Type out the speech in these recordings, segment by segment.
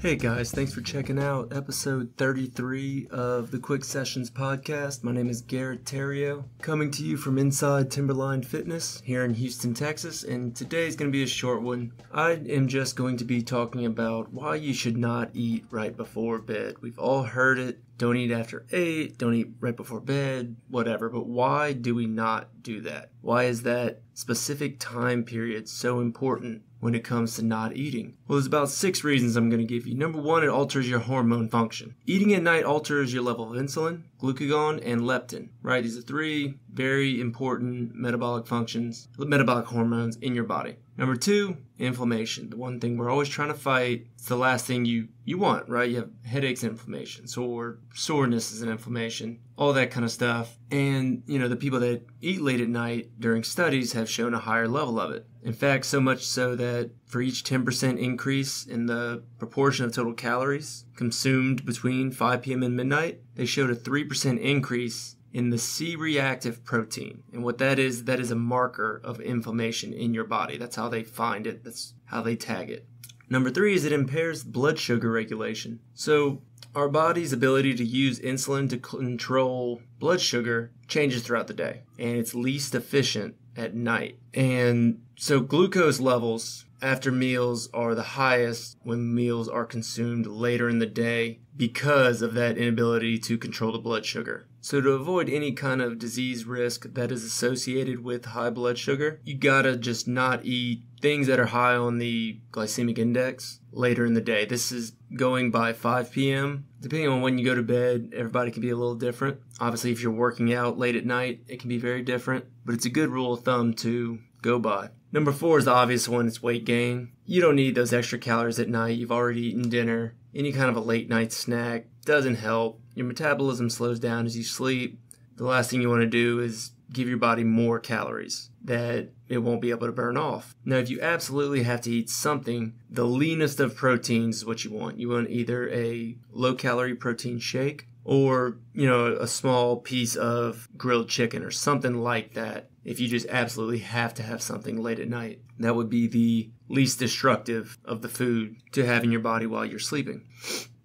Hey guys, thanks for checking out episode 33 of the Quick Sessions podcast. My name is Garrett Terrio, coming to you from inside Timberline Fitness here in Houston, Texas, and today's going to be a short one. I am just going to be talking about why you should not eat right before bed. We've all heard it. Don't eat after 8, don't eat right before bed, whatever, but why do we not do that? Why is that specific time period so important when it comes to not eating? Well, there's about 6 reasons I'm going to give you. Number 1, it alters your hormone function. Eating at night alters your level of insulin, glucagon, and leptin, right? These are 3 very important metabolic hormones in your body. Number 2, inflammation. The one thing we're always trying to fight. It's the last thing you want, right? You have headaches, inflammation, soreness is an inflammation, all that kind of stuff. And, the people that eat late at night during studies have shown a higher level of it. In fact, so much so that for each 10% increase in the proportion of total calories consumed between 5 p.m. and midnight, they showed a 3% increase in the C-reactive protein. And what that is a marker of inflammation in your body. That's how they find it. That's how they tag it. Number 3 is it impairs blood sugar regulation. So our body's ability to use insulin to control blood sugar changes throughout the day, and it's least efficient at night. And so glucose levels after meals are the highest when meals are consumed later in the day because of that inability to control the blood sugar. So to avoid any kind of disease risk that is associated with high blood sugar, you gotta just not eat things that are high on the glycemic index later in the day. This is going by 5 p.m. Depending on when you go to bed, everybody can be a little different. Obviously, if you're working out late at night, it can be very different, but it's a good rule of thumb to go by. Number 4 is the obvious one. It's weight gain. You don't need those extra calories at night. You've already eaten dinner. Any kind of a late night snack doesn't help. Your metabolism slows down as you sleep. The last thing you want to do is give your body more calories that it won't be able to burn off. Now, if you absolutely have to eat something, the leanest of proteins is what you want. You want either a low-calorie protein shake or, a small piece of grilled chicken or something like that. If you just absolutely have to have something late at night, that would be the least destructive of the food to have in your body while you're sleeping.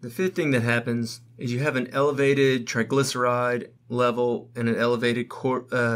The 5th thing that happens is you have an elevated triglyceride level and an elevated cholesterol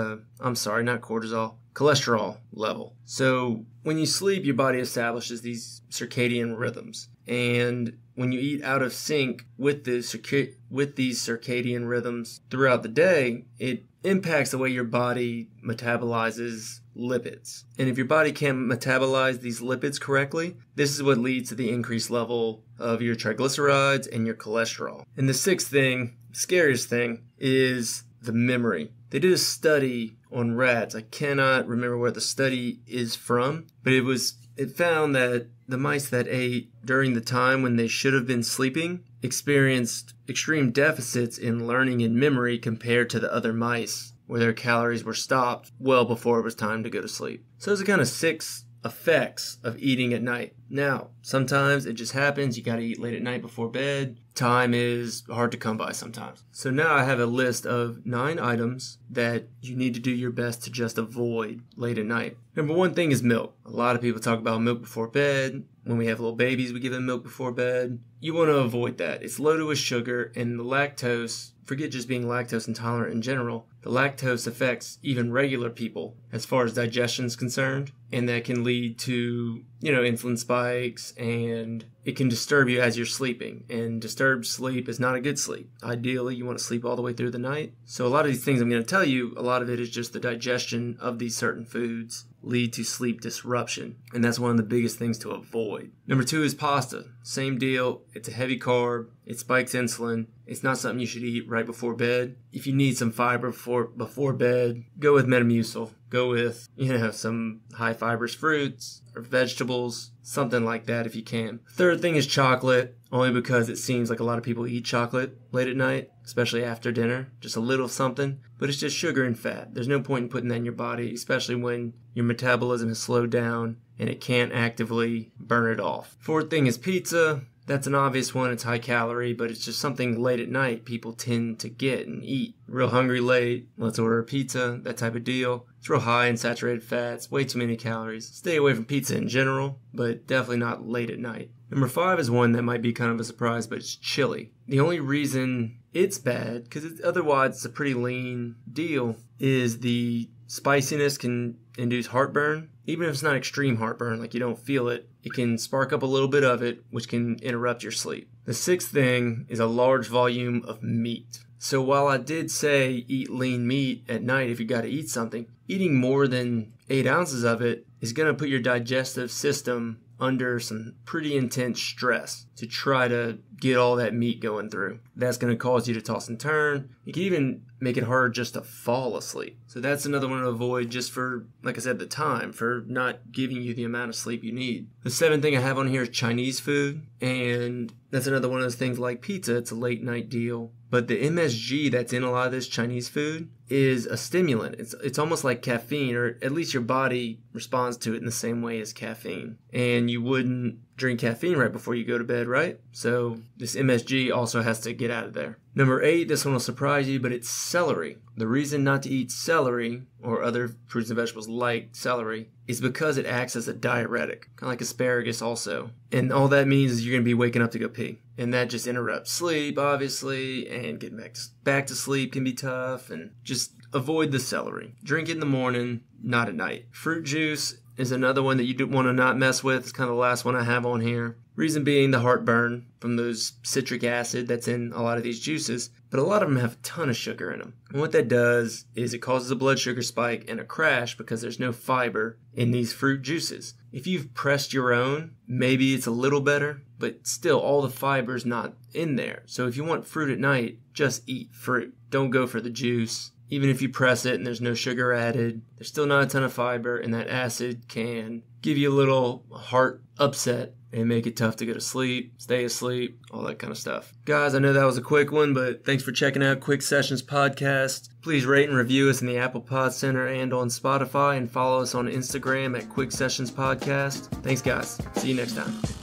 level. So when you sleep, your body establishes these circadian rhythms. And when you eat out of sync with these circadian rhythms throughout the day, it impacts the way your body metabolizes lipids. And if your body can't metabolize these lipids correctly, this is what leads to the increased level of your triglycerides and your cholesterol. And the 6th thing, scariest thing, is the memory. They did a study on rats. I cannot remember where the study is from, but it found that the mice that ate during the time when they should have been sleeping experienced extreme deficits in learning and memory compared to the other mice where their calories were stopped well before it was time to go to sleep. So those are kind of 6 effects of eating at night. Now, sometimes it just happens. You got to eat late at night before bed. Time is hard to come by sometimes. So now I have a list of 9 items that you need to do your best to just avoid late at night. Number 1 thing is milk. A lot of people talk about milk before bed. When we have little babies, we give them milk before bed. You want to avoid that. It's loaded with sugar, and the lactose, forget just being lactose intolerant in general, the lactose affects even regular people as far as digestion is concerned, and that can lead to, insulin spikes, and it can disturb you as you're sleeping, and disturbed sleep is not a good sleep. Ideally, you want to sleep all the way through the night. So a lot of these things I'm going to tell you, a lot of it is just the digestion of these certain foods lead to sleep disruption, and that's one of the biggest things to avoid. Number 2 is pasta. Same deal. It's a heavy carb. It spikes insulin. It's not something you should eat right before bed. If you need some fiber before bed, go with Metamucil. Go with, some high fibrous fruits or vegetables, something like that if you can. 3rd thing is chocolate, only because it seems like a lot of people eat chocolate late at night, especially after dinner, just a little something, but it's just sugar and fat. There's no point in putting that in your body, especially when your metabolism has slowed down and it can't actively burn it off. 4th thing is pizza. That's an obvious one. It's high calorie, but it's just something late at night people tend to get and eat. Real hungry late, let's order a pizza, that type of deal. It's real high in saturated fats, way too many calories. Stay away from pizza in general, but definitely not late at night. Number 5 is one that might be kind of a surprise, but it's chili. The only reason it's bad, because otherwise it's a pretty lean deal, is the spiciness can induce heartburn. Even if it's not extreme heartburn, like you don't feel it, it can spark up a little bit of it, which can interrupt your sleep. The 6th thing is a large volume of meat. So while I did say eat lean meat at night if you got to eat something, eating more than 8 ounces of it is going to put your digestive system under some pretty intense stress to try to get all that meat going through. That's going to cause you to toss and turn. It can even make it hard just to fall asleep. So that's another one to avoid just for, like I said, the time, for not giving you the amount of sleep you need. The 7th thing I have on here is Chinese food, and that's another one of those things like pizza. It's a late night deal. But the MSG that's in a lot of this Chinese food is a stimulant. It's almost like caffeine, or at least your body responds to it in the same way as caffeine. And you wouldn't drink caffeine right before you go to bed, right? So this MSG also has to get out of there. Number 8, this one will surprise you, but it's celery. The reason not to eat celery, or other fruits and vegetables like celery, is because it acts as a diuretic, kind of like asparagus also. And all that means is you're going to be waking up to go pee. And that just interrupts sleep, obviously, and getting back to sleep can be tough, and just avoid the celery. Drink it in the morning, not at night. Fruit juice is another one that you want to not mess with. It's kind of the last one I have on here. Reason being the heartburn from those citric acid that's in a lot of these juices, but a lot of them have a ton of sugar in them. And what that does is it causes a blood sugar spike and a crash because there's no fiber in these fruit juices. If you've pressed your own, maybe it's a little better, but still all the fiber's not in there. So if you want fruit at night, just eat fruit. Don't go for the juice. Even if you press it and there's no sugar added, there's still not a ton of fiber, and that acid can give you a little heart upset and make it tough to go to sleep, stay asleep, all that kind of stuff. Guys, I know that was a quick one, but thanks for checking out Quick Sessions Podcast. Please rate and review us in the Apple Pod Center and on Spotify, and follow us on Instagram at Quick Sessions Podcast. Thanks, guys. See you next time.